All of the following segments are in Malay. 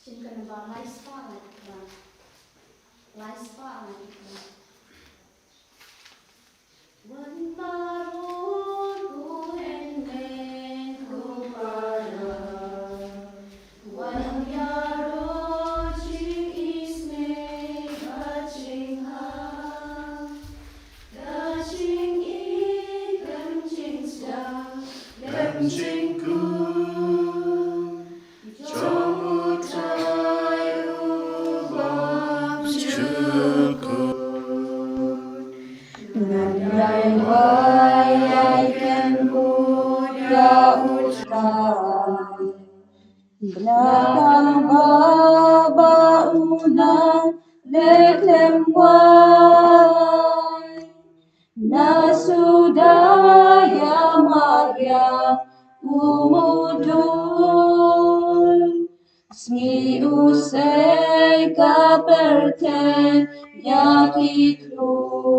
Shinkan ba laispa like laispa like one barun ku hen ku para one yaro ching isme ching ha da ching I gam ching sta gam ching ku Ngandai wayai ken buya utrai belakang baba unan leklem wai nasudaya Maria umudul smi usai kaperte yakiklur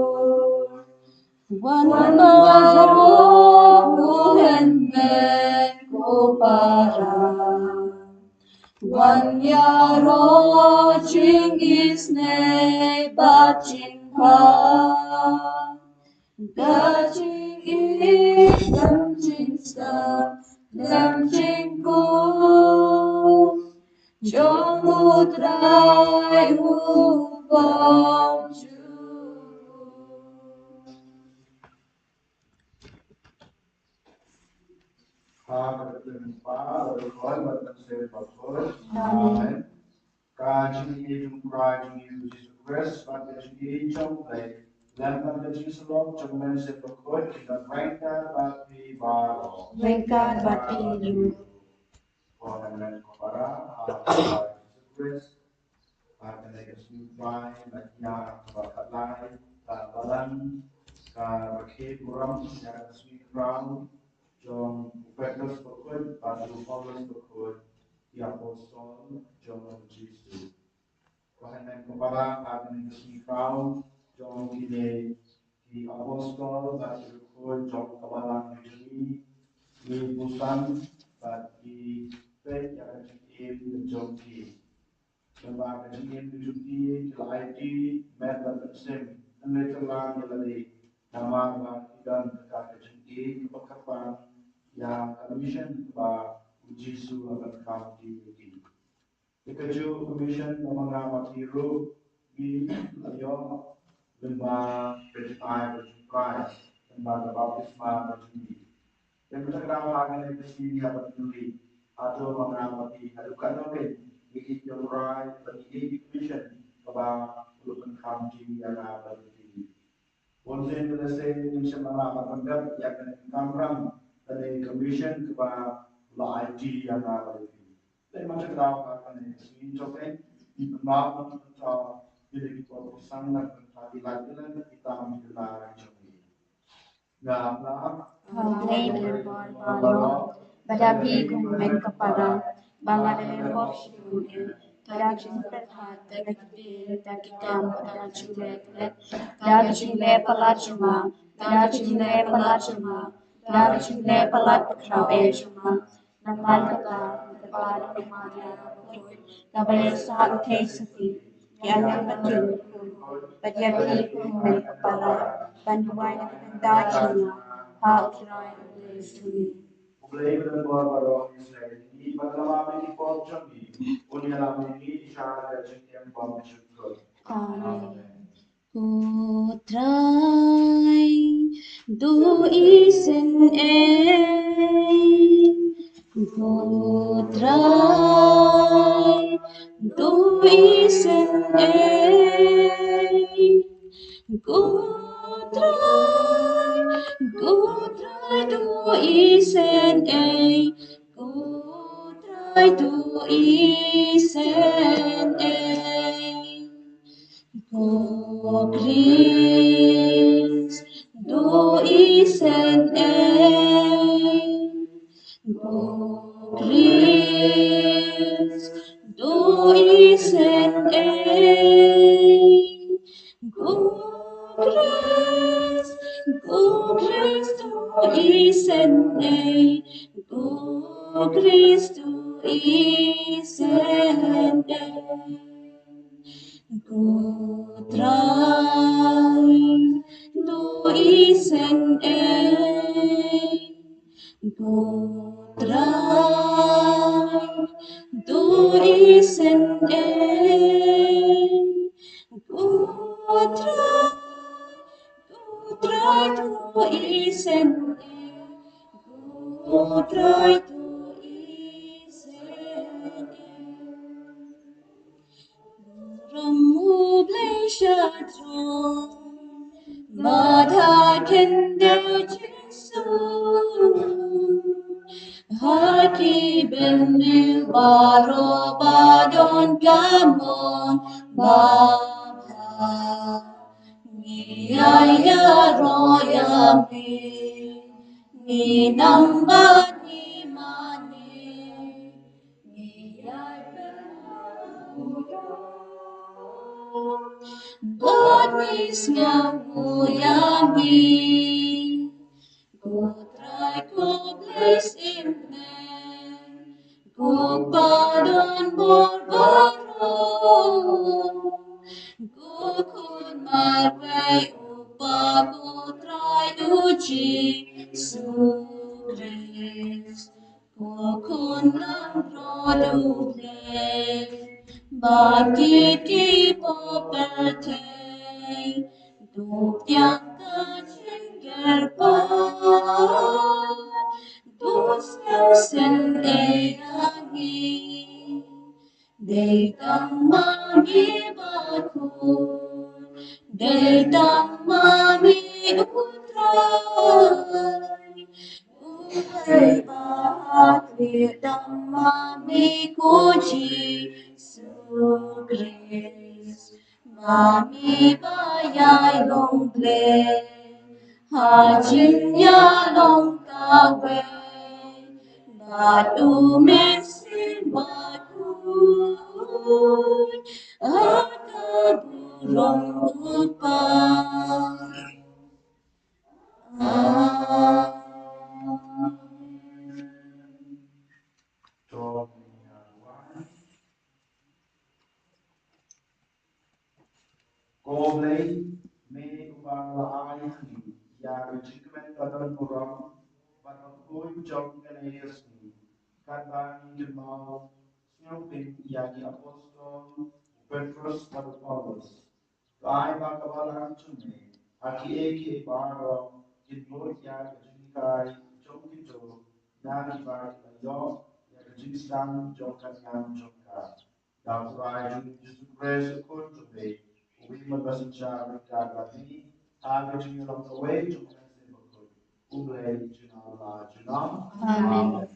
Wan baru kuhen men kupara Wan yaro chingis ne baching ha Gaching I gam ching sta gam ching ku Jong utrai ubom chu Amen. Kajing idung kajing idu Jesus Christ, kajing idung play. Lampan kajing selok cuman sepekut kita mereka bagi baru. Mereka bagi hidup. Orang kepada Jesus Christ, akan kajing bayi bagi yang kepada lain, balan, kaki kurang yang kajing kurang. John Petrus berkut, Pastor Paulus berkut, di apostol John Jesus. Bahkan kepala akan kesimpulan John kini di apostol bagi berkut John kepala negeri di Busan bagi pet yang kecil John kini. Sebab kecil John kini telah ID meta tersim telah menjadi nama bagi dan kecil kepakapan yang commission ba Jisu akan county ini. Ikaju commission mga matiro di ayo lemba petai berjukai lembaga baptisma berjudi. Yang terkenal akan di sini apa peduli atau mga mati adukan oke di Jorai bagi commission ba Lukan county yang ada di Onsen selesai Indonesia malah menganggap yang kamram dari commission kepada IT yang ada itu. Dan macam tahu akan ini coba di pembangunan atau di keputusan dan peradilan kita mengelar coba. Nah, Hai berbuat balon, badapi kumen kepala, bangare bosune, daging perhat, daging daging daging pelacuma, daging pelat pekrau ejuma, namal kepala kemana, kabar saat tesati, yang penting, badapi kumen kepala, bantuan daging. How can I bless you? mulai berbuat baru Israel ini pada ini pocong ini, unyala ini isyarat yang bersyukur. Amen. Putrai du isen Putrai du isen Gutrai du isen Gutrai du isen O Christ, du isen O Christ, du isen O Christ, du isen O Christ, du isen Godrai du isen Godrai du isen Godrai Godrai du isen Godrai du isen Ramubleşatron Madhakendev Jesu Haki benil baro badon gamon Baba Niyaya royami Ninambat nimani Godnis ngabuyami Godrai koblis imne Gugpadon borbaro Gukun marway upa Godrai uji sugres Gukun lang produble Bakit di popertay Dutyang kacenggerpan Dus sen eyangi Detang mami bakun Detang mami utray Ulay bakit ang mami kuji sugris Mami bayay longple Hajin ya long kawe Batu mesin bakun At kaburong upang Koblay may umalaan yang jikmen badan kurang patukoy jog kanayas ni kadang mau sinumpin yang apostol Petrus pada Paulus ay bakabalan cume aki eki baro kinbot yang jikay jog kito yang ibang layo yang jikstang jog kanyang jogka Daprai Jesus Christ kuntume we must share God lagi aga jinyo the way to ublay jinala jinam Amen.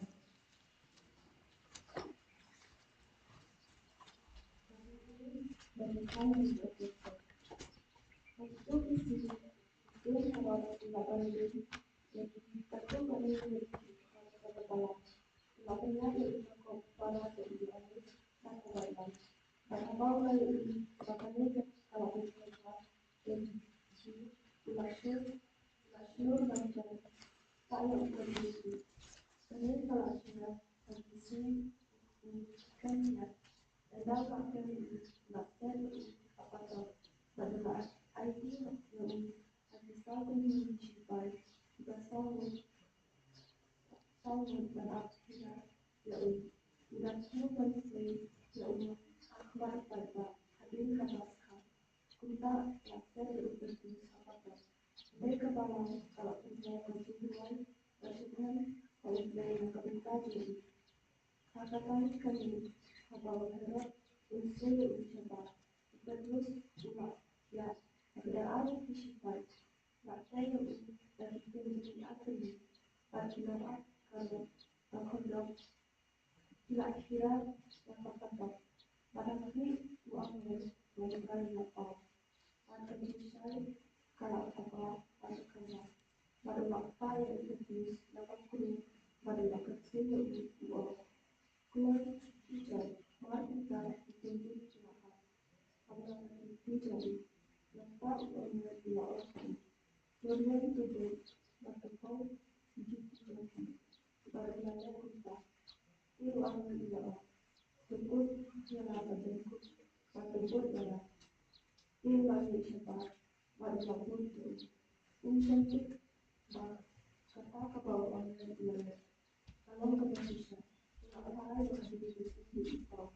Tukut nyala berbentuk berbentuk darah. Ini lagi cepat, pada buntu. Insentif bah kata kebawaan yang kalau kebetulan tidak ada yang harus dibuat.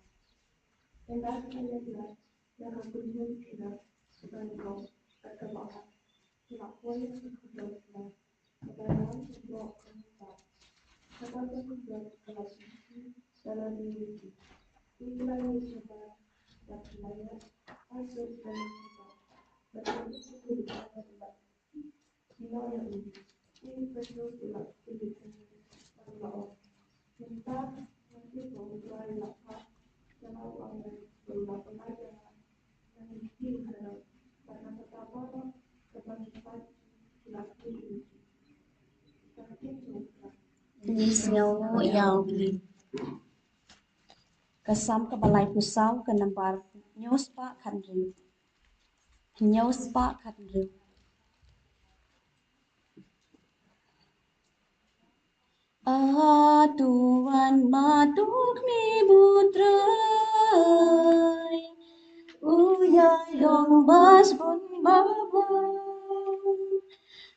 Enggak ada yang yang kunjung tidak sebanyak terkebawah. Tidak boleh berkeluar. Kebenaran sebuah kata. Kata berkeluar kelas dalam diri. Inilah yang disebut dan sebenarnya hasil dari kita. Berarti itu tidak ada. Inilah yang ini perlu tidak Allah. Minta nanti mengurai lapak yang Allah berupa pengajaran yang dikirimkan karena betapa kebajikan dilakukan. Tapi juga Nisnyaw yaw kasam ka balay pusaw ka nambar nyos pa kanriw. Nyos pa kanriw. Tuan matuk mi butray uyay dong bas bun babon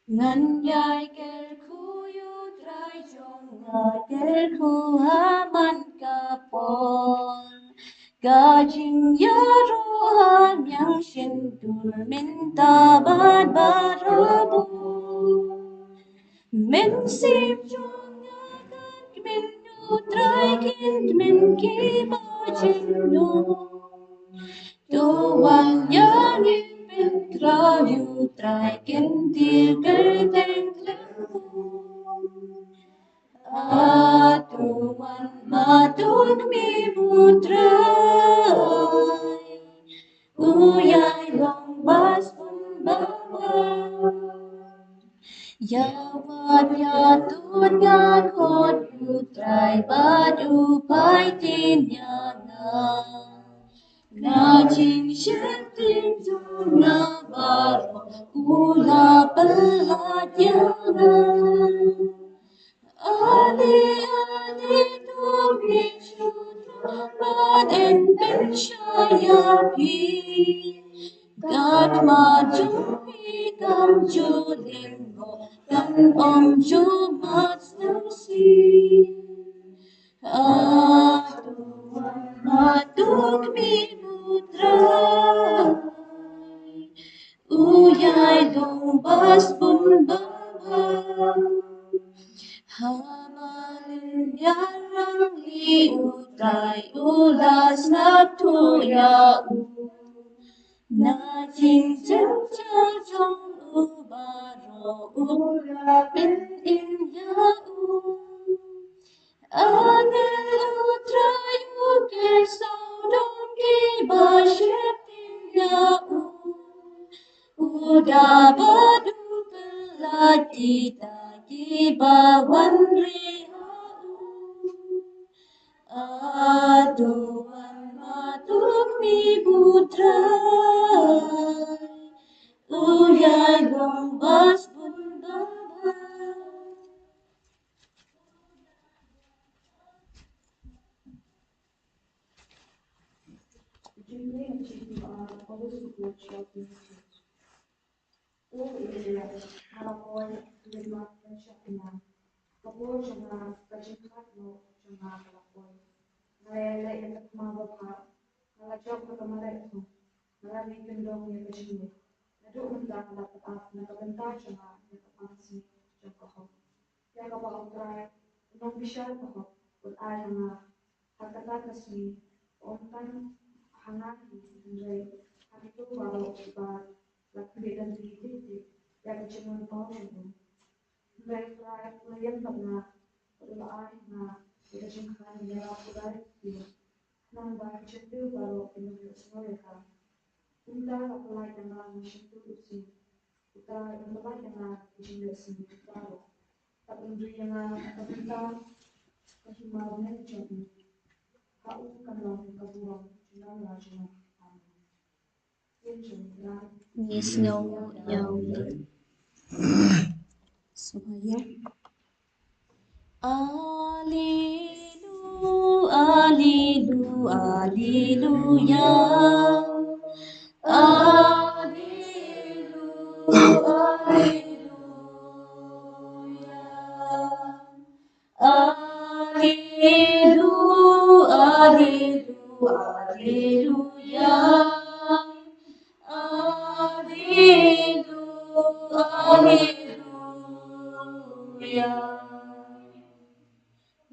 ngan yay kel kuyu tray jong kel ku haman kapon gajing yaruhan yang shintur minta bad barabon min sim jong min utray kind min kiba jingno tuan yang min krayu tray kind tirkel tuan matuk mi putray uyay long bas pun bawang Yawat yatut ngakot utray bad upay tinyangan Ngajing syenting tunga baro ula peladyangan Ali ali tumi sutra baden pensyayapi Gat majumi kam julingo dan om jumat susi Tuhan matuk mi putray uyay lumbas pun babang Hamalin yarang li utay ulas na yau Najing jeng ubaro urapin inyau Anil utray ukir saudom ki basyep inyau Uda badu pelati tagi bawan rihau Tuhan matuk mi putray uyay lombas pun babang jumlah jiwa Allah subhanahu Oh iya, harapan lima pensyainan. Kapur jangan kajengkat no jangan harapan. Nalala yang kumabapa, nalajak na kamalay ko, nalali kendong yang kajengkat. Nado unta dapat nakabenta jangan yang kapangsi jangan kahok. Yang kapang try, unang bisyal kahok, kung ay nga hakata kasi, ontan hangahi, nalay, hakito baro iba lakbidan diri yang cuman tahu mereka melihat karena berdoa na berjumpa dengan Allah itu nang baca itu baru Indonesia mereka kita apply dengan itu usi kita apply dengan Indonesia baru tapi dengan kita kehidupan jadi kau kan kebuang jangan lagi Nisnyaw yaw Sumaya Alilu, alilu, Alleluia.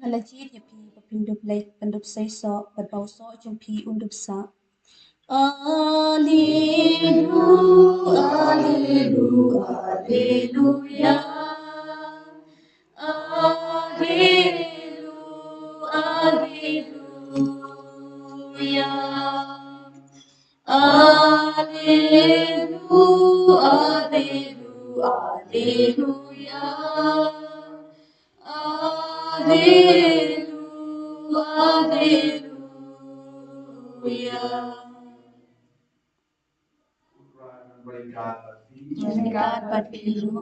Nalajit ya pi papindup lay pandup say so padbaw so yung pi undup sa. Alleluia, alleluia, alleluia. Alleluia, alleluia. Alleluia, alleluia, alleluia. Alleluia, alleluia. Mereka berpilu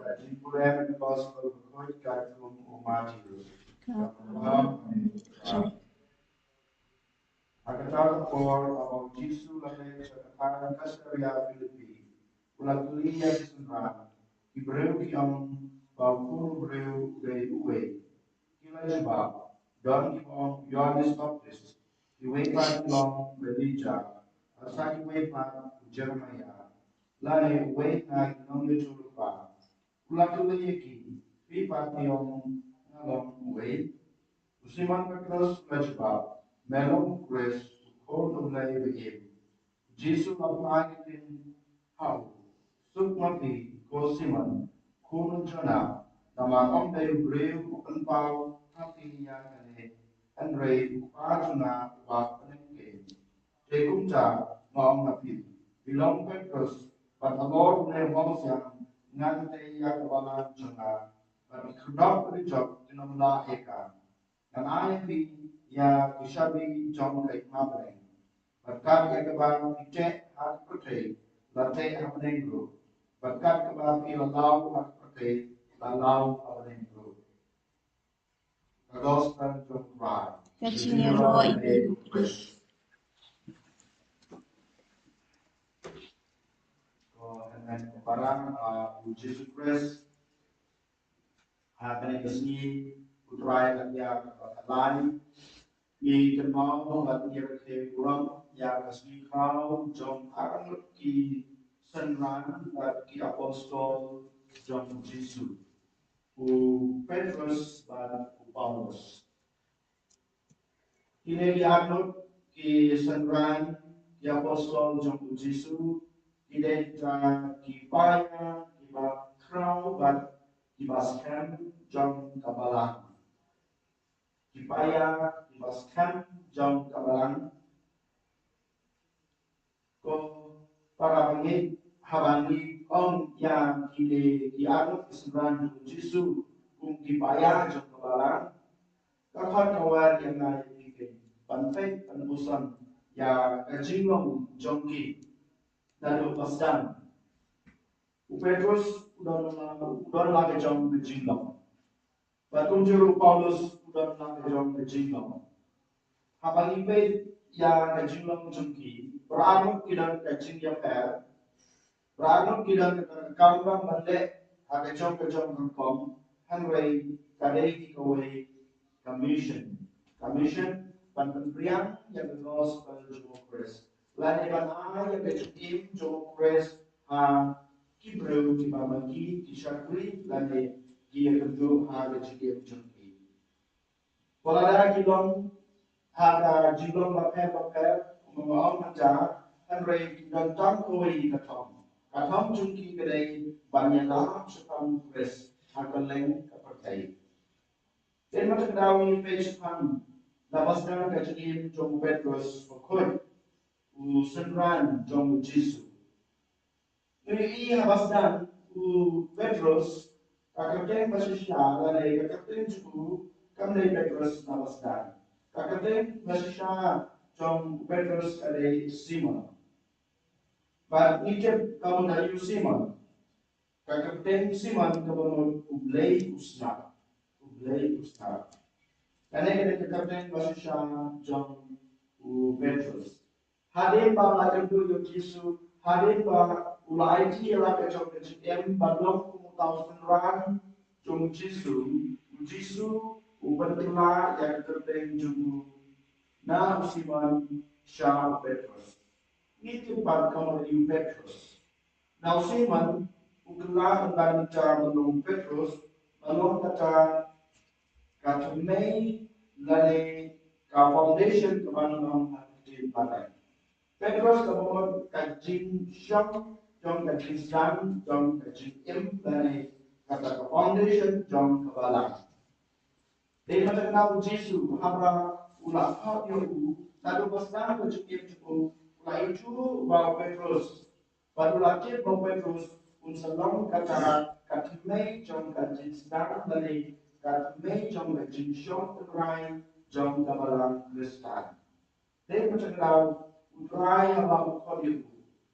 Agora por about Jesus lagi sekarang kasih Filipi. Ulat tulia di sana. Ibreu ki am bau breu dari uwe. Kila sebab don ki am Yohanes Baptist. Iwe kan long Belija. Asa iwe kan Jeremia. Lane uwe na non de chulupa. Ulat tulia ki pipa ki am ngalong uwe. Usiman Petrus lajba. Melong Grace, Court of Labor Jesus applying how Sukmati Kosiman, Kun Jana, Namakam de Brave, Unpau, Hatiyan, and Ray, Pajuna, Wapanake. Jacumta, Mom Napi, belong Petrus, but the Lord name was young, Nante Yakabala Jana, but he could not reach up in Amla Eka. And I be ya Kishabi John Lake Mabling. But God Yakabang Ite had protect, Late Happening Group. But God Kabang Ilau had protect, the Lao Happening Group. The Gospel to Cry. Kachinero ibu And then parang Jesus Christ happening to see Utray at ya Kalani. Di kenal at irakhe kurang yang resmi kau jom akan ki senran at ki apostol jom Yesus u Petrus dan u Paulus. Kini dianut ki senran ki apostol jom Yesus tidak ki paya ki bakrau dan ki baskan jom kabalang. Kipaya dibaskan jam kabalan ko para pengit habani on yang kini dianut kesembilan Yesus kung kipaya jam kabalan kapan kawan yang naik bikin pantai penebusan yang kajinglong jongki dan lepaskan Petrus udah lagi jam kajinglong Batung juru Paulus udah jom kejinglong. Habang ibe yang kejinglong jengki, beranut kidang kejing yang per, beranut kidang kekambang balik, aga jom kengkong, hanway kadei kaway commission. Commission pemberian yang gospel jom Christ. Lain iban yang kejing jom Christ ha kibreu kibamagi kisakui lain dia tentu harus dia jumpi. Kalau ada kilom, ada jilom lapar, mengaum menjar, henry dan tam koi katom jumpi kedai banyak dalam sepam pres akan leng kepercayaan. Dan macam dawi page pam, lapaskan kejadian jom Petrus pokoi, senran jom Yesus. Ini lapaskan Petrus kakaknya masih dari kakaknya juga kami Petrus Nabasdan. Kakaknya masih John Petrus dari Simon. But Egypt kamu dari Simon. Kakaknya Simon kamu ublay usna. Karena kita kakaknya masih John hadir ba la kendu yo Yesu hadir ba ulai ti la ke chok ke em ba long ku tau senran jong Yesu ubentulah yang terteng jemu na usiman Shaw Petrus ni tempat kamar yu Petrus na usiman ukla dan cara menung Petrus malong kata katumei lane ka foundation kemanong hati pakai Petrus kemudian kajing syam jong kajing san jong kajing im lane kata ka foundation jong kebalang Dari macam tahu Yesus hamra ulah hak yang satu pasang berjumpa cukup ulah itu bawa Petrus baru lagi bawa Petrus unsalam kata katimai jom kajin sedang dari katimai jom kajin syom terai jom kabalang Kristan. Dari macam tahu utrai abang kodiu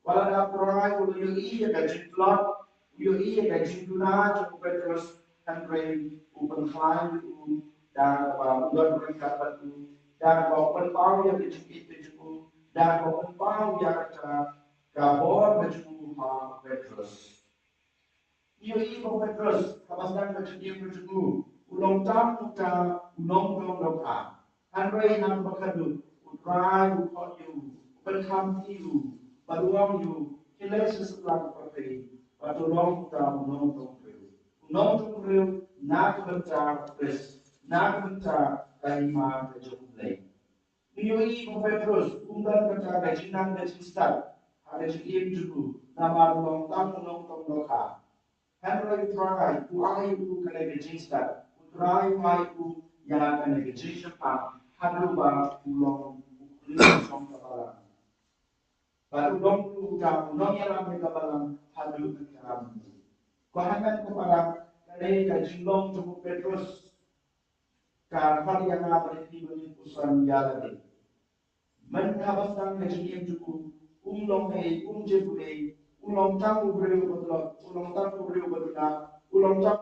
walau ada utrai ulah iya kajin plot iya kajin tuna jom Petrus kan rei upan klan dan ular berkat batu dan penpau yang dijepit itu dan penpau yang kabor baju Petrus. Ia Petrus kawasan baju ulong tam uta ulong doka. Andai nam bakadu utrai ukotyu penham tiu baruam yu kilai sesuatu pakai batulong uta ulong doka. Nak bercak pres nak bercak kaima kejumlai. Nioi Petrus unggan bercak kejinang kejistat ada jikim jugu nama long tam doka. Henry try uai u kena kejistat utrai mai u yang kena kejistat haduba ulong ukulin som kabalang. Baru dong uta ulong yang kabalang hadu kabalang. Kuhangan kabalang kene kajilong cukup Petrus karena yang berarti pusan jalan menkabaskan kajian cukup ulong jebule ulong tamu beriu betul ulong tamu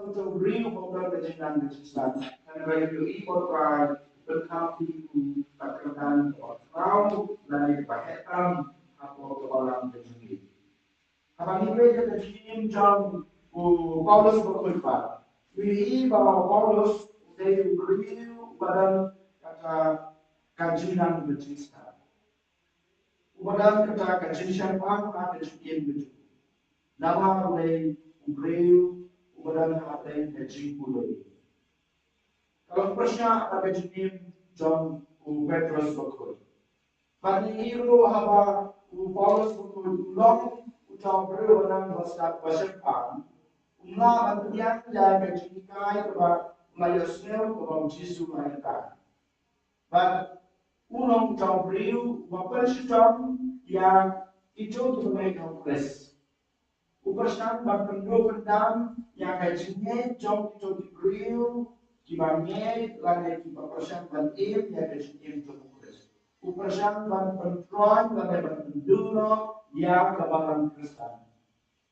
tu beriu betul kajian kajian karena itu ipotrai berkati takkan kau dari paketan apa orang kajian apa ni mereka kajian jam Paulus berkhutbah. Ini bahwa Paulus dari beriu pada kata kajian berjista. Pada kata kajian apa ada kajian berjista. Nama mulai beriu pada kata kajian mulai. Kalau persnya ada kajian John Petrus berkhutbah. Pada itu apa Paulus berkhutbah ucap beriu pada bahasa Umlah antian jaga jinikai kepada melayasnya kepada Yesus mereka. Dan ulang cabriu wapershitam yang itu mereka kres. Upershitam berpendu pendam yang kajinya jom itu dibriu kibangnya lagi upershitam bantim yang kajinya jom kres. Upershitam berpenduan lagi berpenduno yang kebalan Kristen.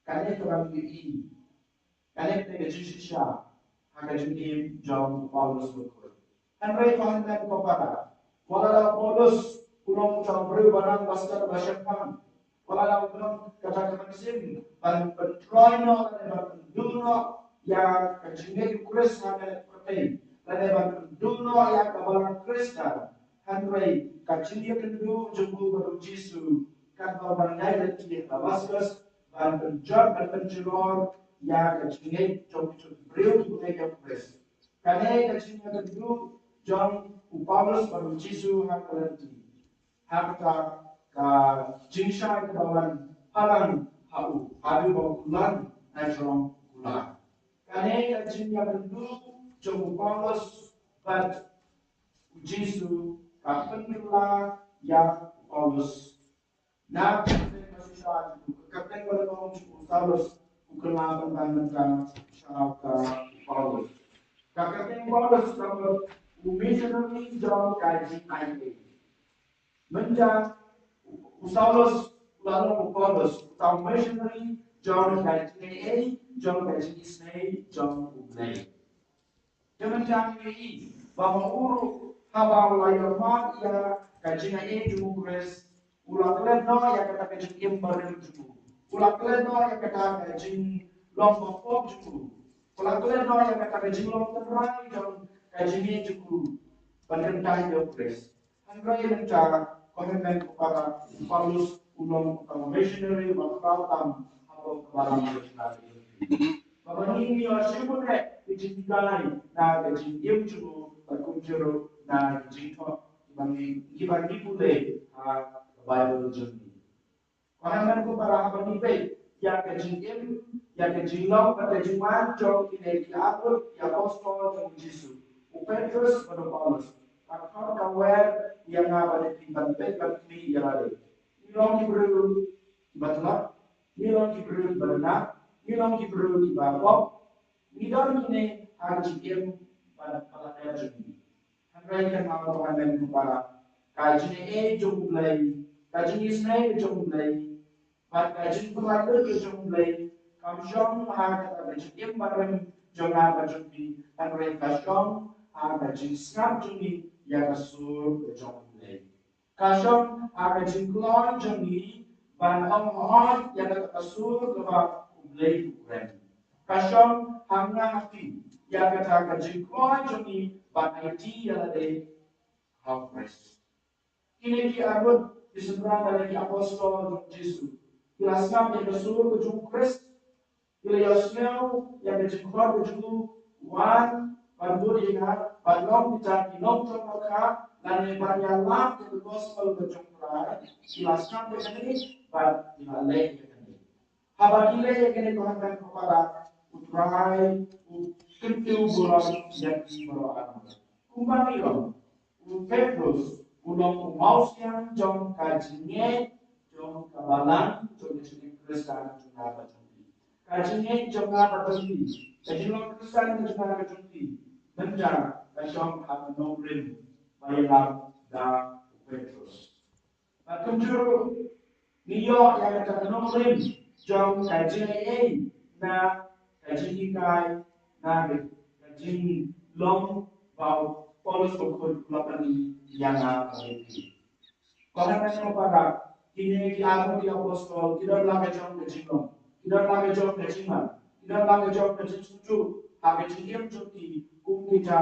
Karena kebalan ini. Kalian tidak jujur akan jadi jauh Paulus berkata. Henry Tuhan kepada walau Paulus pulang campur barang basar basyakan walau pulang kata-kata sim dan pentroino dan penduno yang kecilnya Kris akan pertain dan penduno yang kabalan Kristen Henry kecilnya kendu jumpa pada Yesus kan kabarnya letih abaskas dan penjat dan penjelor yang kecilnya jauh-jauh beriu mereka Kris. Karena kecilnya kendu John Paulus baru Yesus hakalati. Hakta ka jingsha kawan halang hau bakulan najong kulan. Karena kecilnya kendu John Paulus bat Yesus kapenila yang Paulus. Nah, kita kekateng pada Paulus ukelapan tentang syaraka Paulus. Kakaknya Paulus kalau missionary John kaji aye. Menjak Paulus lalu Paulus tahu missionary John kaji aye, John kaji isnei, John ublei. Kemudian ini bahwa uru haba layar mat ya kaji aye jumukres Ulang kalian no yang kata kajing im bareng juku. Ulang kalian no yang kata kajing long mopop juku. Ulang kalian no yang kata kajing long terai jong kajingnya juku. Penentang yo pres. Hangrai menca komitmen kepada Paulus ulong missionary waktu tam atau kebalang berjaya. Bapak ini harus punya kecintaan na kajing im juku berkunjung na kajing bagi pule Bible journey. Kohangan ko para habang ya kajingim, ya kajinglaw, at kajiman, jong kinaikiapot, ya apostol, jong Jesu. O Petrus, pada Paulus. Kakak kawer, yang nga timbang pekat mi yalari. Nilong Hebrew, ibatla, nilong Hebrew, ibarna, nilong Hebrew, ibabok, nilong kine, kajingim, pada palakaya journey. Hanggang kan mga kohangan ko para kajing jong blay, kajing isnay jong blay, pat kajing pelaku jong blay, kamsyong mahal kata kajing im bareng jong apa jong bi, hanggang kasyong kajing snap jong bi, ya kasur jong blay. Kasyong kajing klon jong bi, ban on ya kata kasur keba blay kuren. Kasyong hangga hati, ya kata kajing klon jong bi, ban IT ya lade Christ. Kini ki abot disebut dari apostol Yesus. Jelaskan yang bersuruh ke Christ. Bila Yosmel yang berjumpa ke Wan, Barbud ingat, Balong kita dinom termaka, dan yang berjalan ke gospel ke Jumpa. Jelaskan dengan ini, dan dilalai dengan ini. Habakile yang ini Tuhan kepada utrai, kritiu bulan yang berdoa. Kumpang Petrus ulong umausian jong kajinge jong kabalan jong Kristen jong apa jong kajinge jong apa jong kajinge Kristen jong apa jong menja kajong apa nobrim bayalam da Petrus. Patunjuru niyo yang kata nobrim jong kajinge na kajinge kai na kajinge long bau Paulus berkata belakang yang mengerti. Karena memang pada kini kita di apostol tidak lagi jauh kejingan, tidak lagi jauh kejingan, tidak lagi jauh kejingan. Hanya kejingan jadi kita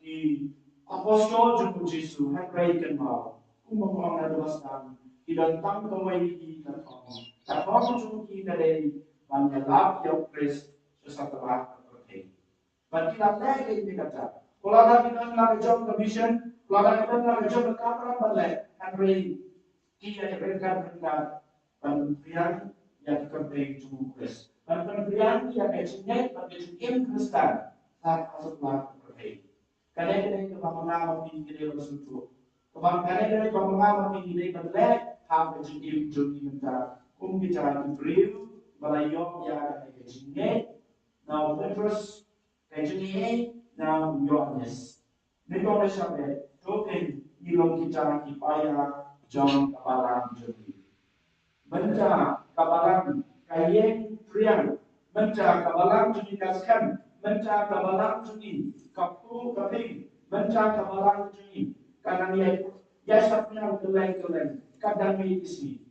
di apostol jauh Yesus hendraikan mau. Kumpulan adolescent tidak tahu kawai kita tahu. Tapi jauh kita dari mengelak yang Kristus sesaat terpercaya. Bagi kita lagi ini kata. Kalau ada kita nak job commission, kalau ada kita nak job kapal balai, Henry, kita berikan penerian yang terbaik untuk Kristus. Penerian yang ejennya bagi tim Kristen saat masuklah terbaik. Karena kita mengalami tinggi dalam suatu. Karena kita mengalami tinggi dalam balai, hamba tim jadi mentar. Bicara Hebrew, balayok yang ejennya, now Petrus ejennya. Na Yohanes. Nito na siya token ilong kita ipaya jong kapalang jodi. Menca kapalang kayeng priang, menca kapalang jodi kaskan, menca kapalang jodi kapu kaping, menca kapalang jodi kanang yasapnya keleng kadang may ismi.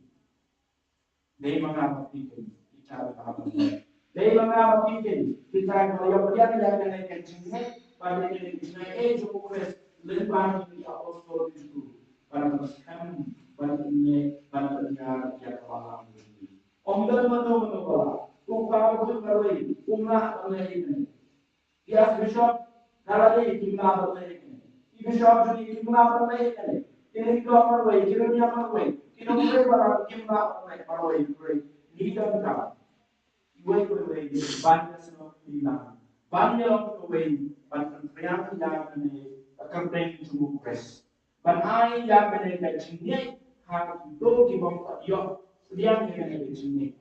Day mga mapigil, icara kapalang. Dari mana mungkin kita kalau yang yang kecilnya pada kecilnya jauh kres lebih di apostol itu pada meskan pada ini pada dengar yang malam ini. Omdan mana mana ukar berlari umrah berlari. Dia bishop dalai kimna berlari. Bishop jadi kimna berlari. Ini kita berlari, kita ni berlari. Kita berlari kimna berlari. Ini kita Iway banyak semua hilang. Banyak away banyak yang ini kerja cuma press. Banyak yang mereka cini hak itu dibangkit yo sediang mereka cini.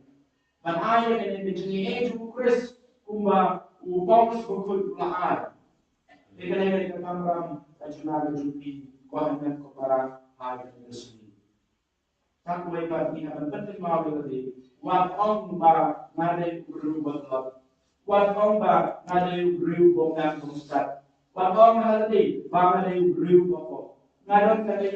Banyak yang mereka cini cuma press kumba upos berkut lahar. Mereka kamram cuma jupi kohangan kopara hari resmi. Tak boleh bagi yang penting mahu lebih. Wat ong ba ngade guru batlap. Wat ong ba ngade guru bongan mustat. Wat ong haldi ba ngade guru boko. Ngadon kane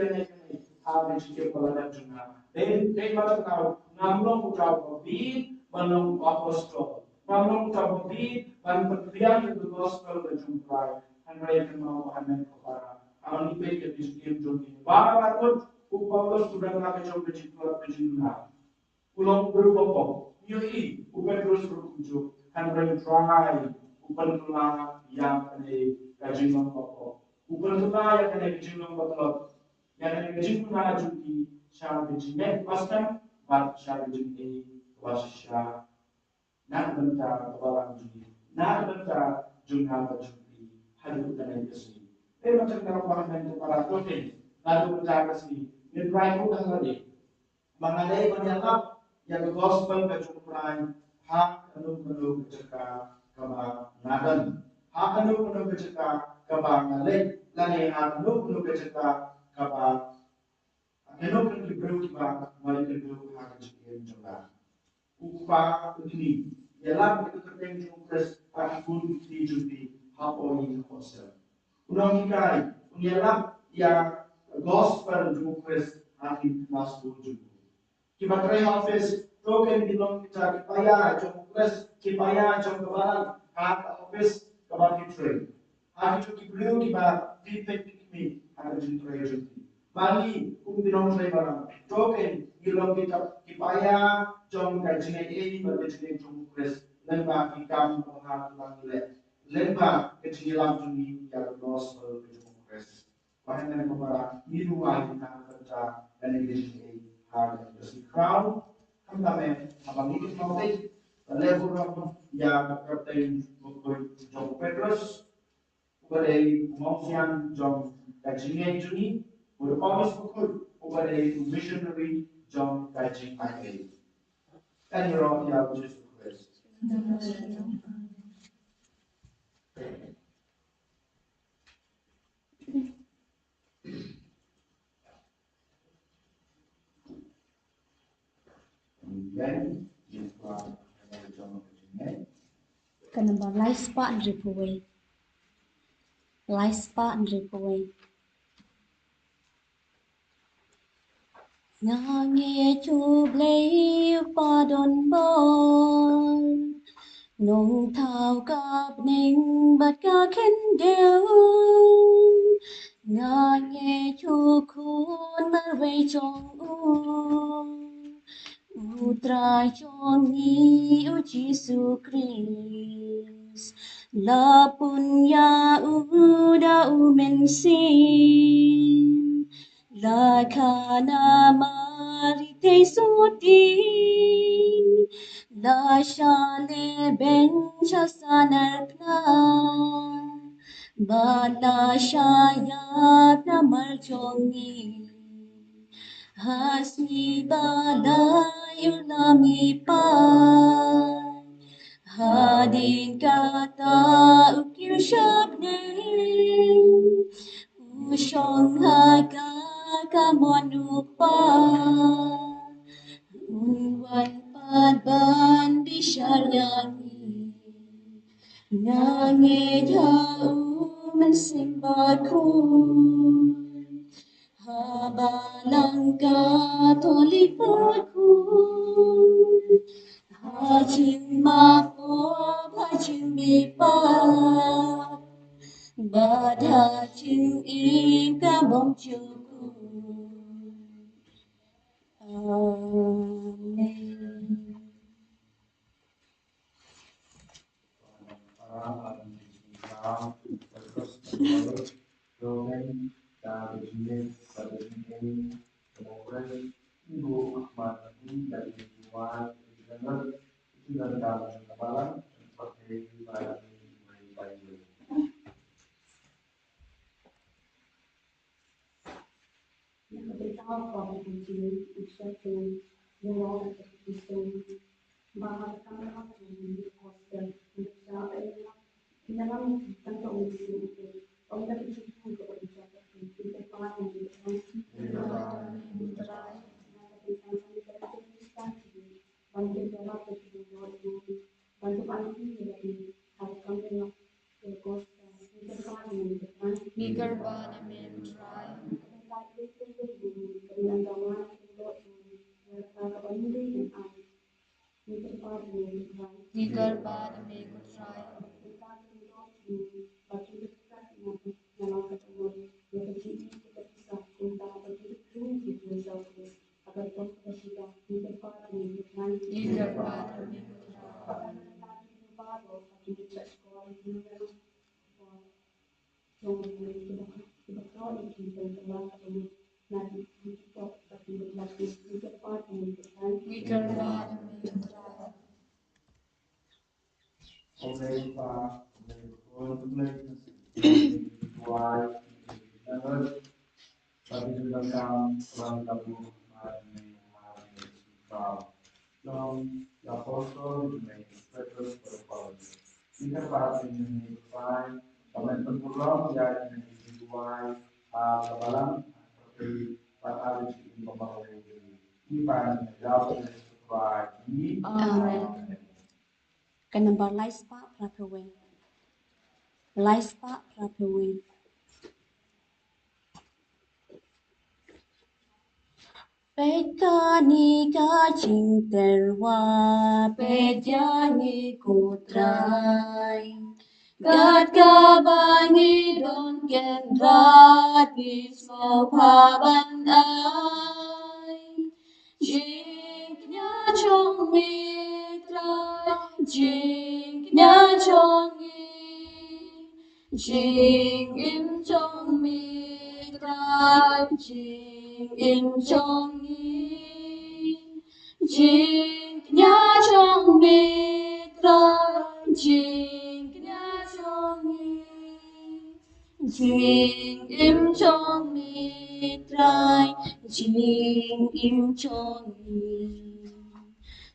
Ave Chique Palada Juna. They must now Namlong Utau Beat, Manong Apostle. Namlong Utau Beat, Man Patriarch of the Gospel of Jumpai, and Raykan Mau Hanan Kopara. Awan ipe ke diskim Juni. Barat pun Upaulos sudah melakukan pejina. Pulau berubah, nyoi, bukan terus berkunjung, kan try, bukan tulah yang kena kajinong pokok, bukan tulah yang kena kajinong pokok, yang kena kajinong na juti, syar kajinong paskan, bat syar kajinong wasya, nak bentar kebalang juti, nak bentar jungal juti, hadir kena kesini. Macam kalau orang yang para dosen, lalu bentar kesini, ini try pun dah lagi, mengalai menyalap yang gospel kecumpuran hak anu keceka kama nadan hak anu keceka kama ngalai lani hak anu keceka kama anu kebru kiba mari kebru hak jikin juga upa ini ialah itu terkait jungkres akun di juti hapoi konsel unang ikai ialah yang gospel jungkres hati masuk juga Kiba try office token dilong kita kipaya jong plus kipaya jong kebalan hak office kebalan trade. Hak itu kiblu kiba feedback kami ada jong trade jong. Bali dilong trade barang token dilong kita kipaya jong kajine ini berkajine jong plus lemba ikam penghar tulang le lemba kajine lam jong ya gospel jong plus. Bahan yang kebalan itu wajib kita kerja dan ini hal yang crown kami abang ini nanti level yang terkait John Petrus kepada pengungsian John Kajing Juni berpaus pukul kepada missionary John Kajing Aye dan yang Yesus Kristus. Kanamba laispa andripuwe. Laispa andripuwe. Ngange chublei padon bon. Nong thao kap ning bat ka ken deu. Ngange chukun marwei chong Utrai chong ni u Jesu Christ la punya uda umensin la kana mari te sudin la shale bencha sanarkna bala shayat na marchongi Hasmi balay ulami pa Hadin kata ukir syabne Usyong haga kamonupa Unwan padban bisharyani Nangit hau mensimbatku Habalangka tolipaku Hajim mapo hajim mipa Bad hajim ika bongchuku Amen Ibu Ahmad dari Tuhan itu dari dalam kepala seperti baik. Beritahu kepada kunci usahakan yang terpisah bahwa kami akan menjadi hostel usaha dalam tanpa usaha itu orang terpisah kepada usaha kita paham bantu dalam bantu paling dari harus kami Gigar ba namin try bad and make good try. Eager bad and make good try. Weaker bad and make good try. Amen. Kanamba laispa prapewe. Laispa prapewe. Petani kacing terwa, pejani kutrai. Gad kabangi don kendrat ismo paban ai. Jingnya chong mitrai, jingnya chong Jing im chong mitrai, jing im chong Jing nya chong mitrai, jing nya chong Jing im chong mitrai, jing im chong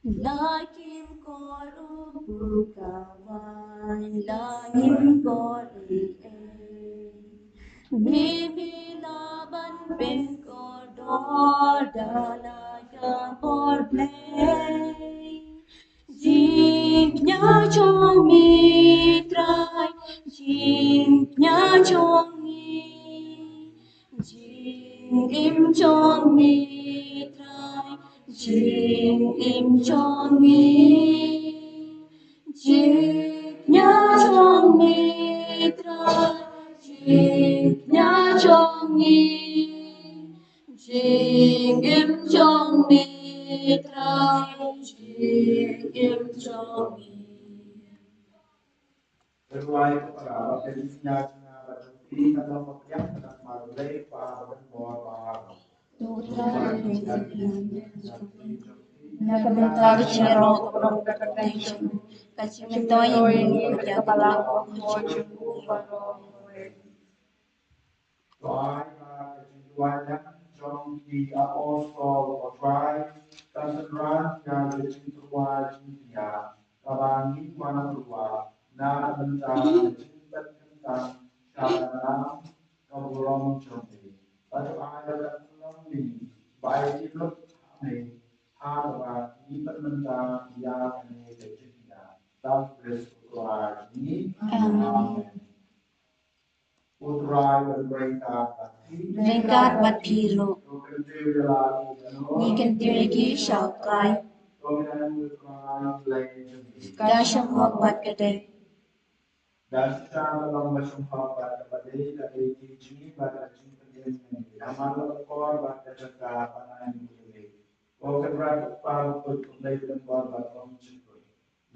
Lakim kor upu kawan, lakim kor Mimi laban bin kodor dalaga por play. Jingnya chong mitrai, jingnya chong Jing im chong mitrai, jing im chong Jingnya chong mitrai, jingnya chong Jing im chong mitrai, jing im chong Berwai kepada jenisnya berdiri atau yang sedang malai pada bawah Nakabentag siro kapag protection. Kasi metoy ini kepala ko. Trong the apostle of Christ, kasaran yang dicintai dia, kabangi mana berua, na bentar cinta tentang cara kebulong jombi. Pada ayat ini, baik itu kami harap ini bentar yang ini dicintai. Dan Kristus ini, Amen. Utrai berita Ringkat bat piro. Ni kentirigi syaukai. Dasyang bat gede. Dan secara dalam masyarakat pada dari sini pada sini amal kor pada cakap panai ini. Orang para pemulai dan korban pemujud.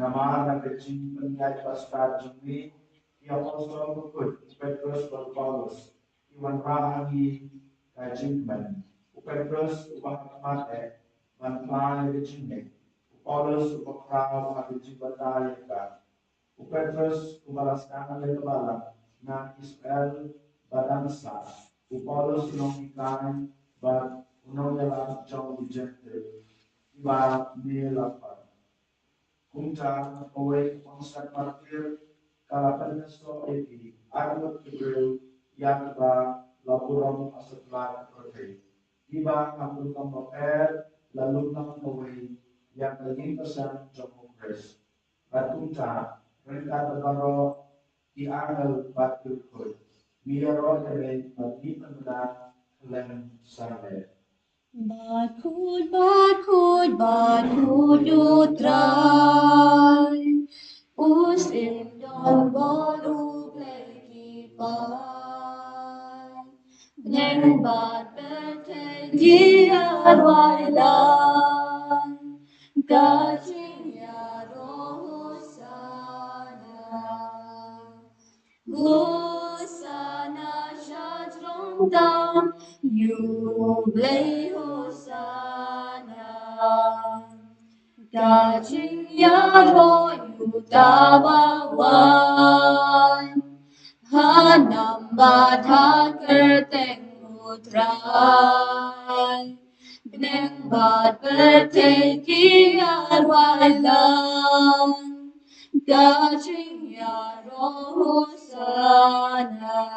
Nama dan kecil penjajah pasca jumi yangosor bukut Petrus Paulus Iwan Rahagi Kajimban Petrus ubah mate manfaat dijinne Paulus ubah krau ada jibata yaka Petrus ubalas tangan dari bala na Israel badansa Paulus nong ikan bar unong yalang jauh dijente iba nilapa Kunta away konsep parkir kalapan so iti armut kibru yang ba lapuram asatlan prote iba ang paper lalu nang away yang naging pesan sa Kongres at kunta mereka baro iangal batil ko miyaro kare magitan na kalen sale Bakud utrai, Usim don bolu pleki pai. Neng bat bertegi arwailan. Kaching ya roh sana. Hosanna shajrong dam, yublei Hosanna. Kaching yaro yutabawan, hanamba kerteng utrai. Gneng bat berteki arwalan, Kaching yaro Hosanna.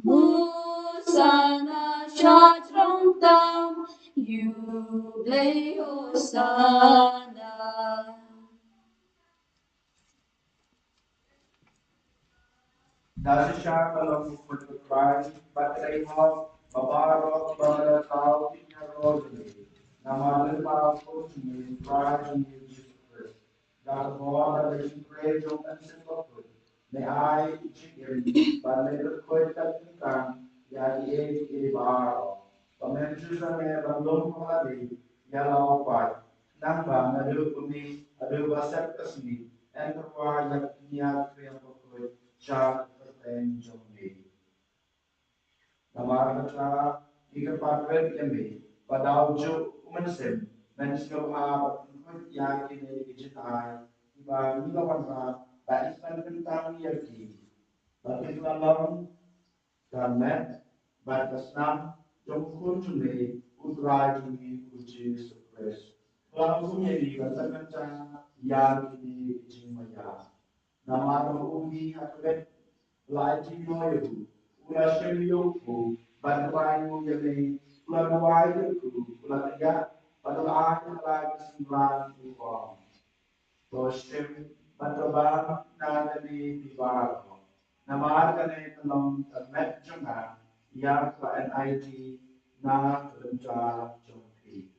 Hosanna shajrong dam, yublei Hosanna. Dasisha kalau berkrai, baterai hot, babarok, pada kau punya rojali. Nama lima pun ni krai ni Jesus. Dah bawa dari krai jangan sebab ne ai cikiri, pada lekoi tertingkan, ya ye baro. Pemencusa ne bandung kembali, ya lawan. Nambah ada kami ada bahasa kesini, enterprise yang niat yang berkoi. Cha Jombe. Namara cha ika parvet yambe padaujo umansen nansko ha ya kine digitai ba ni lawan ba ba ispan tentang yaki ba kitlalam karena ba tasnam jomkun jumbe udraji ni uji supres langsung jadi bahasa kanca ya kine jimaya namara ubi hatbet laji noyu ula shemiyoku banwayu yale ula nawayu ula tiga pada akhir lagi sembilan uang toshem bataba nadani bibaro nama kane telom met jonga ya ka NIT na kelencar jompi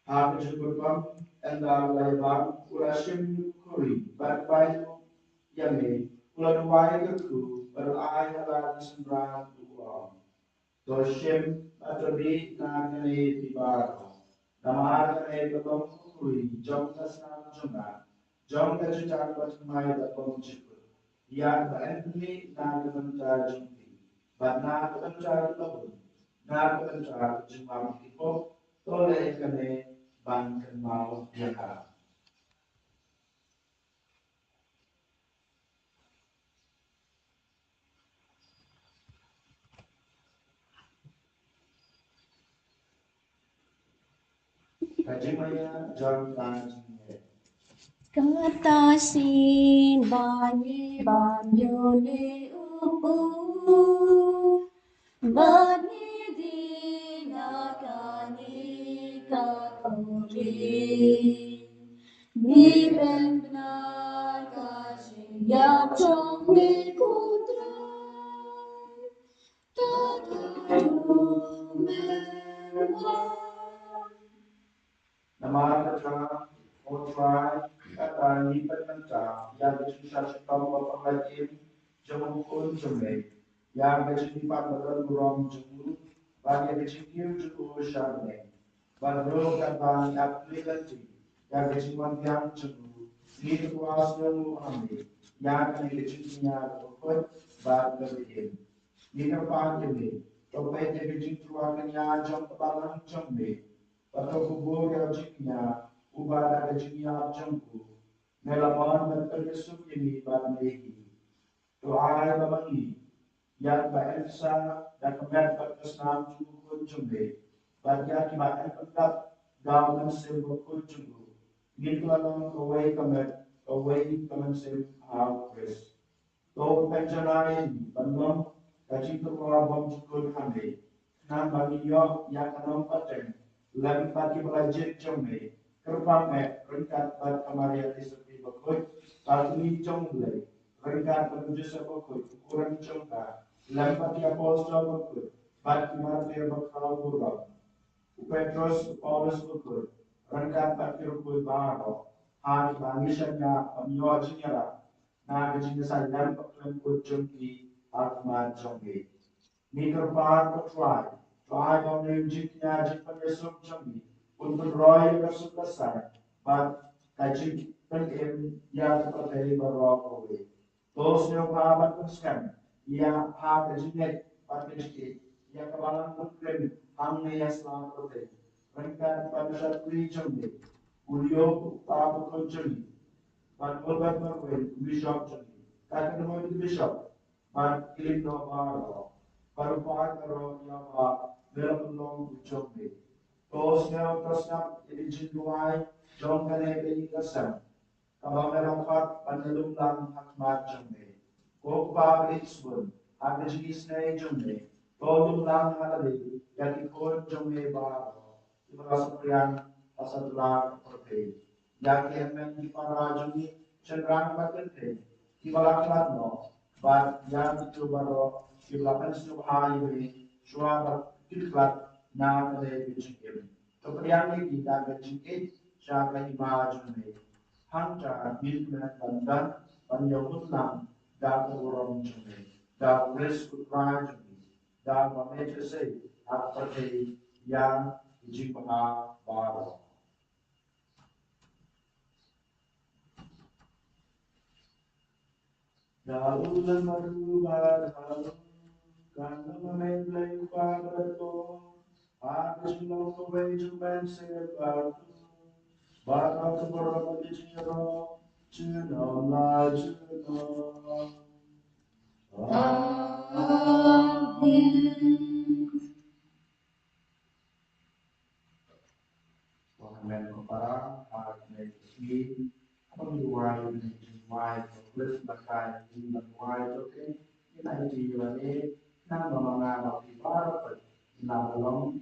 Aku cukup enda lebar ulasim kuri berbayu yami ulan wae ku berai ala sembrang uang doshim atabi nagane tibaro namar kane belum kuri jom tasna jom kejutan bersemai dalam cukup yang berentni nagane jumpi badna kebencar lebih nagane jumpa ipo tole kane ban kenal dia. Kajimaya John Tanjine. Katasin banyi banyune upu Bani dinakani kakuri Ni benar kasih ya trong ni kudrai Tataru merwah Nama kata Otrai kata lipat kata yang susah sekali memperbaiki jemukun jemle yang berjumpa dengan burung jemur bagi berjumpa jemur syarne baru kata aplikasi yang berjumpa yang jemur ini kuasa mengambil yang akan berjumpa berikut bagi ini kepan jemle Topai jadi berjumpa dengan jam kebalan jemle Pato kubur yang jiknya, ubah ada jiknya jangku, melawan dan tergesuk ini bandai. Doa yang memangi, yang berensa dan kemudian berkesan cukup jumbe, bagi akibat tetap dalam sembah kunjungu. Gitu alam kawai kemen sembah Kris. Kau penjanain, penuh, kaji terlalu bom cukup handai. Nan bagi yok yang kenal pateng. Lagi pagi belajar jombe, kerpam ringkat bad kamaria di sepi bakut, pagi jomble, Rengkat menuju sebukut, ukuran congkak, lempat di apostol bukut, batu martir bakal buruk, Petrus Paulus bukut, rengkat bakir bukut baro, hari bangisanya penyojinya, nagajinya saya lempat lembut jongki, atma jongki. Mikir par try on jiknya jipan Yesus jongki, untuk roy kesukasan, but kajik penem yang terjadi berlaku. Those who have understand, ia have educated, participate, ia kebalan mungkin hamne yang selalu terjadi. Mereka pada saat jombi, ulio pabu kunjungi, but ulbat marwin bishop jombi. Kata nama itu bishop, but kilim no baro, baru pakaro ya ba belakang jombi. Those who trust in jinuai, jombi ini kasam. Kalau melompat penelum lang hakmat jombe, kokpa bitsbun, ada jenis nai jombe, tolong lang halali, yang ikut jombe baro, ibarat priang pasal lang perbe, yang kemen di para jombe cenderang berkente, ibarat latno, bar yang itu baro, ibarat subhai be, suara berkiklat na kale bijikim, kepriang ini kita bijikim, siapa ibarat jombe. Hangca milkman bandan panyahut lang da kurang jumlah da risk kurang jumlah da mameja say apate yang jimpa baru. Da ulan baru baru kan mameja baru habis nong jumlah say baru baru keberapa jiro Tuhan. Tuhan kepada hati ini, menjual menjual plus bahkan menjual oke, ini dijualnya nama mengenal ibarat, nama long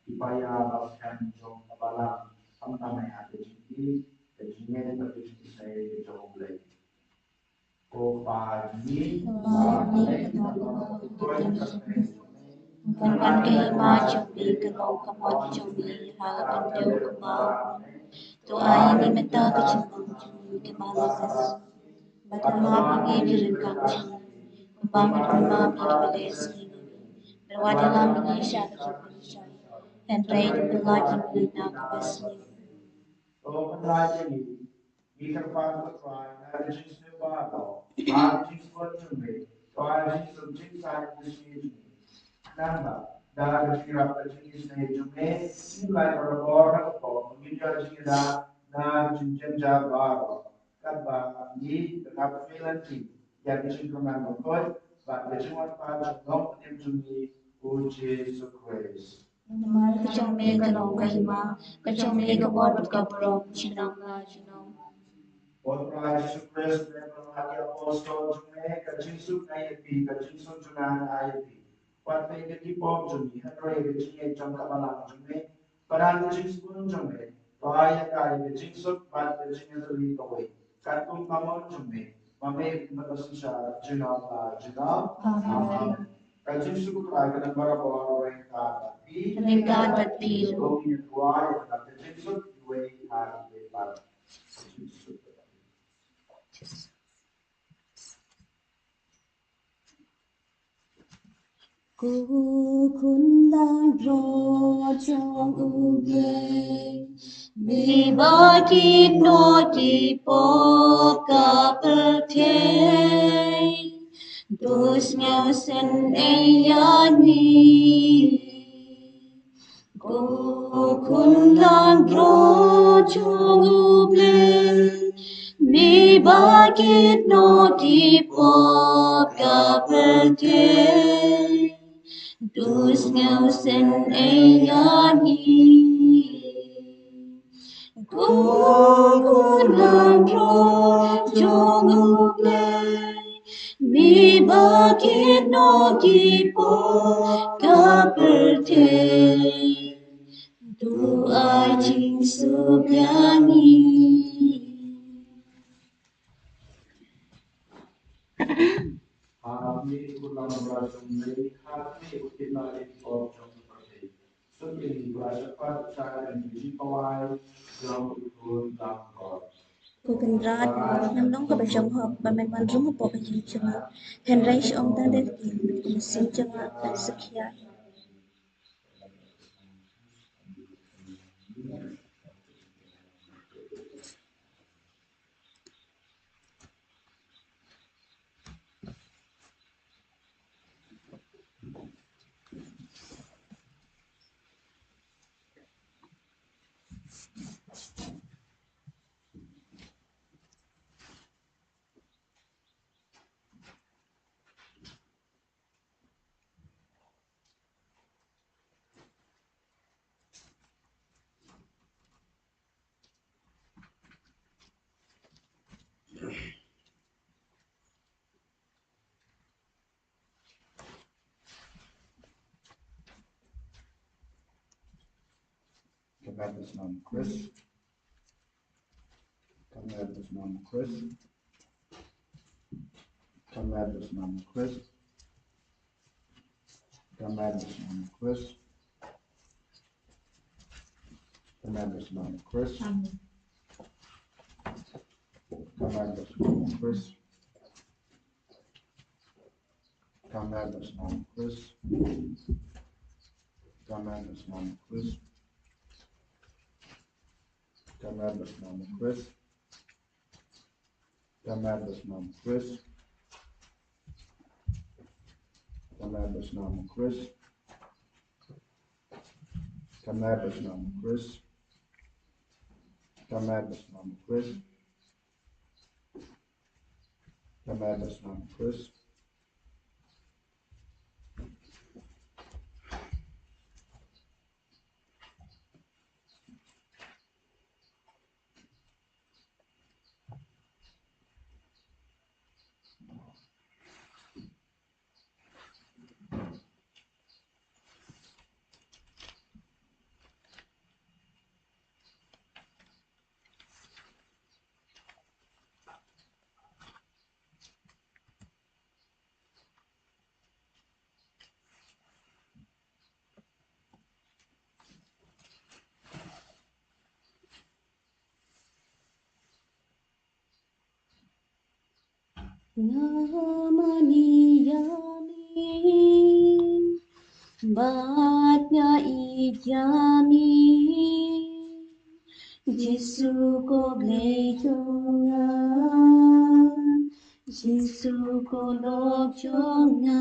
dibayar bahkan jom kebalang, sama yang ada di sini terus saya jom beli. Pagi, Kan kehima jombi kalau kamot jombi halakan jauh kebal. Doa ini minta kecimbang jombi kemalakas. Batama pingi direngkang jombi. Kembang rumah birbales ini. Berwadalah menyisya kecimbang. Hendrai dibelaki melina kebasni. kalau pendaja ini, kita pada try, ada jenis baru, ada jenis berjumlah, ada jenis jenis di sini. Nanda, dari jenis jumlah, nilai berapa orang, menjadi jenis na jenis baru. Kata ini tetap filanti, yang disebutkan betul, pada cuma pada non jumlah uji sukses. Namar kacang mega long kahima, kacang mega bot kabrong chinang la chinang. Orang Yesus hati apostol jumlah kajisuk ayati kajisuk junan ayati. Partai ketipom jumlah hadroy kejinge jam kabalang jumlah. Parang kajis pun jumlah. Toaya kaya kajisuk pat kejinge tuli kawai. Katung kamon jumlah. Mame matasisya junan la junan. Amen. Kajisuk kaya kanang barabara rengka. Rengka bati. Kami tuai kajisuk duwe hari lepas. Kun lang ro trong uble, mi ba ki no ki po ka per the, dus nhau sen e ya ni. Kun lang ro trong uble, mi ba ki no ki po ka per the. Dus nhau sen e yani Kun lang ro jong uble Mi bakit no ki po ka berte Tu ai ching subyani ini ulang belasung dari hati kita di objek seperti seperti belasungkan cara menjadi kawai yang ikut langkah. Kukendrat nam nong ka bajong hop ba men man rum po ba yin chunga henrai shong ta det ki kumasin chunga kan sakya. Tremendous name, Chris. Tremendous name, Chris. Tremendous name, Chris. Tremendous name, Chris. Tremendous name, Chris. Tremendous name, Chris. Tremendous name, Chris. Tremendous name, Chris. Tremendous name, Chris. Tremendous name, Chris. Tremendous name, Chris. Tremendous name, Chris. Tremendous name, Chris. Tremendous name, Chris. Namani yami batnya ijami Jisu ko glejonga Jisu ko lokjonga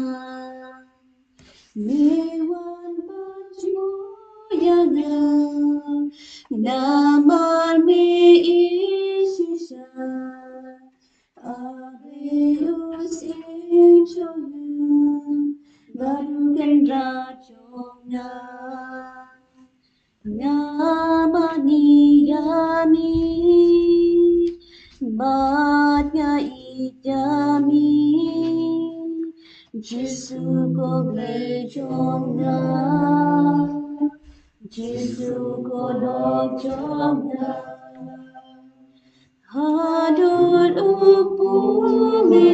Mewan baju yaga Namar me isisa Abeus inchonga Barukan rajonga Ngamani yami Batnya ijami Jisu ko glejonga Jisu ko lokjonga Hadur upumidon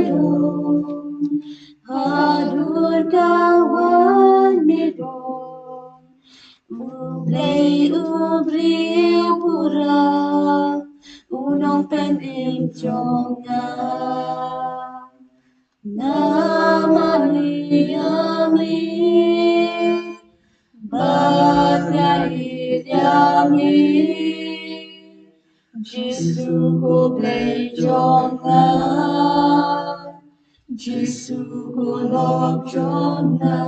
Hadur kawan midon Ublay ubri pura Unong peningjonga Namani yami Batnya idyami Jisu ko glejonga Jisu ko lokjonga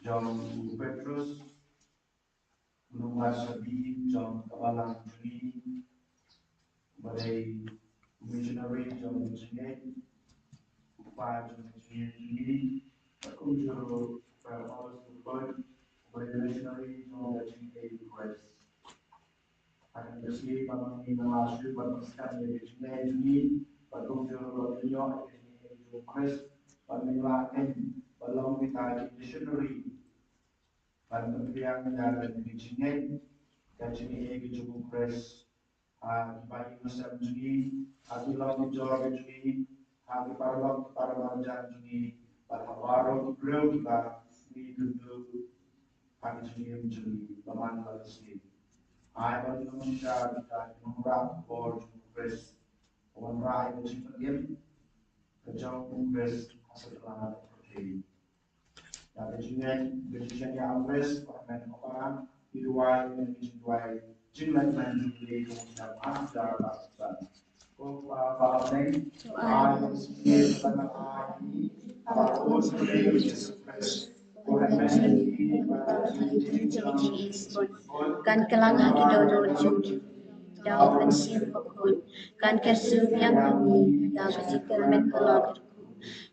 John Petrus, Gunung Sabi, John Kabalang Juni, Badai Missionary, John Missionary, Upaya John Missionary, Kunjuru, Paulus Kupon, Badai Missionary, John Missionary Request. Akan bersih pamangkin nawasu berpaskan dari Missionary, Kunjuru Badunyo, Missionary Request, Pamilakan along with our missionary, but we are the teaching Kajini Gijubu Press, Bagi Musam Juni, Abilong Jorge Juni, Abiparlong Paramarjan Juni, Palawaro Groga, we do Kajini Juni, Laman Lalasi. I will not share that Mura or Press, one right which again, the John Press Hasatlan Protein. Kejujuran yang Press, Parmen Opera, Iduai, dan Iduai, Jumlah dan Jumlah Kemudian Ajar Pakistan. Kopa Baleng, Ayam Sini, Tanah Aini, Apapun Sini, Yesus Kristus. Kan kelang haki dodo jungki, daw kan sim pakun, kan kersum yang kami, daw kesikir men kelagarku,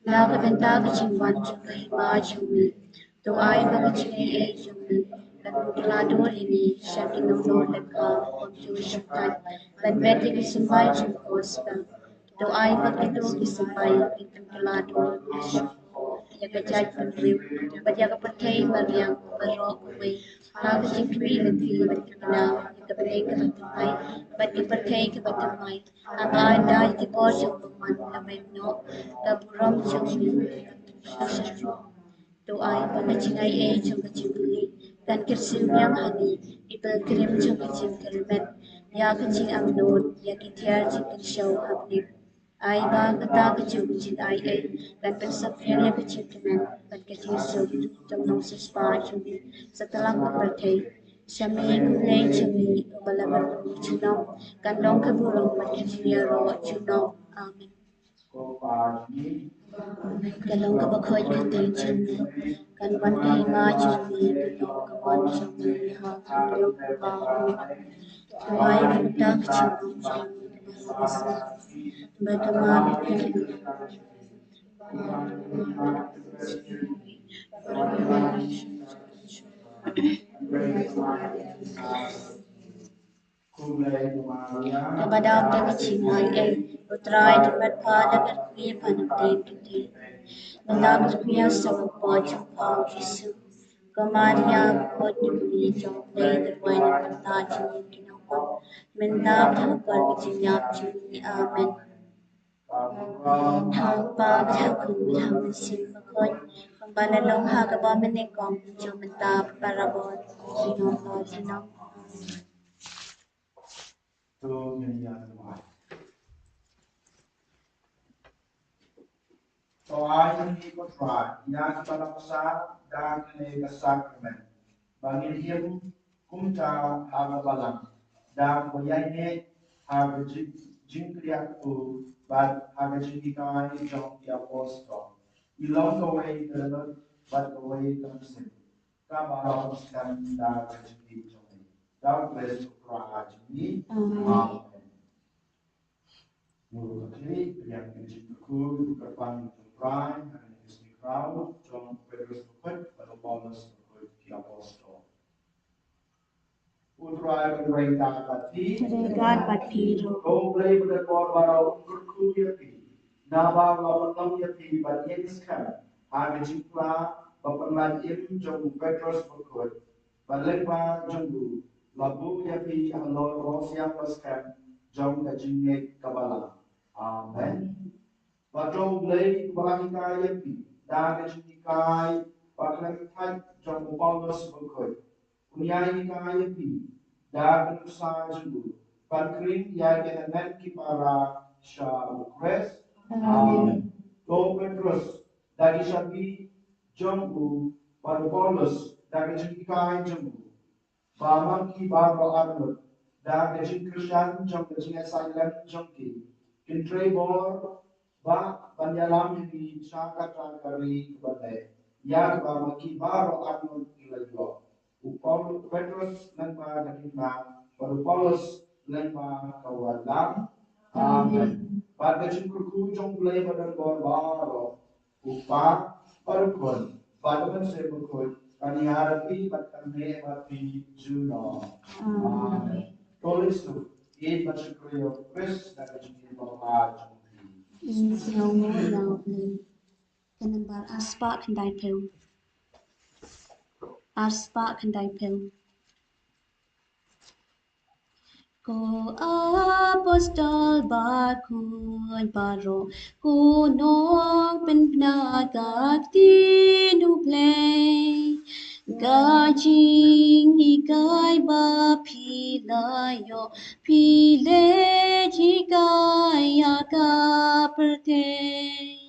daw kebenta kecimban jungkai ma jumi, tu ay magicini ay jumi, kan mutilador ini, syaki nomor leka, pagju syaktan, kan beti kisambay jungkos ka, tu ay magito kisambay, kitang kilador, Yakajaj Pandriu, but Yakapatay Mariam, Barok away, how the Chinkri and Three Batina, Yakapatay Kapatamai, but Kipatay Kapatamai, and I died the course of the one, the Magno, the Buram Chumi, to I Pagachinai age of the Jubilee, then Kirsumiam Honey, Ipal Krim Chokachim Kirmen, Yakaching Amnod, Yakitiar Chicken Show Hapnik. I bag attack jin I dan persapnya kecilkan dan kecil jom nong sespa jumi setelah kepertai Syami kulai cumi kepala bertemu cunong kandong keburung berkecil ro cunong amin kandong kebakoy kantai cumi kan bantai ma cumi kandong keban cumi ha kandong kebahu tuai kita kecil cumi Bagaimana kepada pencintai utrai tempat pada berkuih pantai putih benda berkuih sama pojok kau Yesus kemaria bodi jomplay terbaik mata cumi kinapa benda berkuih berjinyap cumi amin Hapa berhaku berhaku simpakoy pembalalong hagaba menikong jumenta parabon sinong sinong So I ini kontrak yang palapsa dan kene sakramen. Bangin him kumta hagabalang dan koyane jingkriakku bad hagajingikai jong di apostol. Ilong kawai terlalu bad kawai terusik. Kabarang sekarang dah kajingi jong. Daud beres kontrak ini. Amen. Mulu kiri yang kejingku berpang Prime and his crowd, John Petrus Pukut, and Paulus Pukut, the Apostle. Utrai berita pati, kau boleh berdebar barau kurku yati, nabar lawan yati banyakkan, ada jikla bapak John Petrus Pukut, balekwa jumbu, labu yati alor rosia paskan, John kajinge kabala. Amen. Patong blay balangkai yapi, dagat nikai, paklakai jom Paulus berkoi. Unyai nikai yapi, dagat sahaja, pakring yaga anak kipara syabukres. Amen. To Petrus, dagi sabi jombu, pada Paulus, dagat nikai jombu. Bamang ki baro arnut, dagat Christian jom kejingan silent jomki. Kintrei bor ba banyalam ini sangat kari kepada yang bagi baru anu ilayo upol Petrus nangpa dakina baru Paulus nangpa kawalam amen pada cingkurku jong mulai pada baru upa parukun pada sebukun kani harapi batane mati juno amen tulis tu ini bersyukur Kristus dan jumpa Penembal aspa kendai pel. Aspa kendai pel. Ko apostol bakun baro kunong penagak tinu play gajing ikai ba pilayo pile jikai aga pertei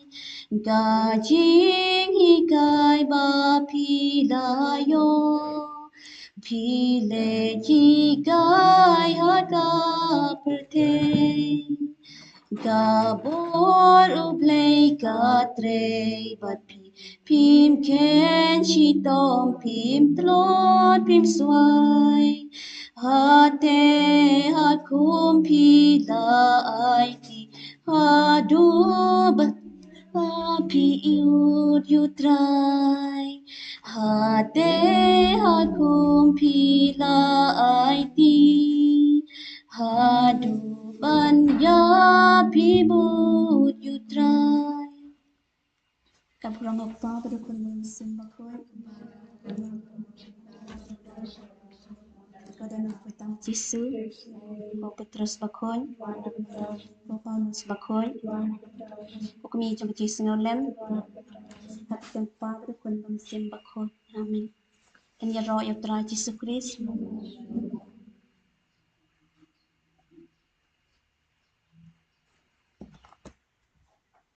gajing ikai ba pilayo Pile jigai haga pertei Gabor ublei katre bat pim ken shitom pim tlon pim swai hate hakum pila aiti hadu bat api iud yutrai hate hakum pila aiti hadu banya pibut yutrai kapurang apa pada kunung simbakoi kada na petang Jisu ko Petrus bakoi ko Paulus bakoi ko kami jong Jisu ngolem hat tempa pada kunung simbakoi amin. Kanya roh yutrai Jisu Kristus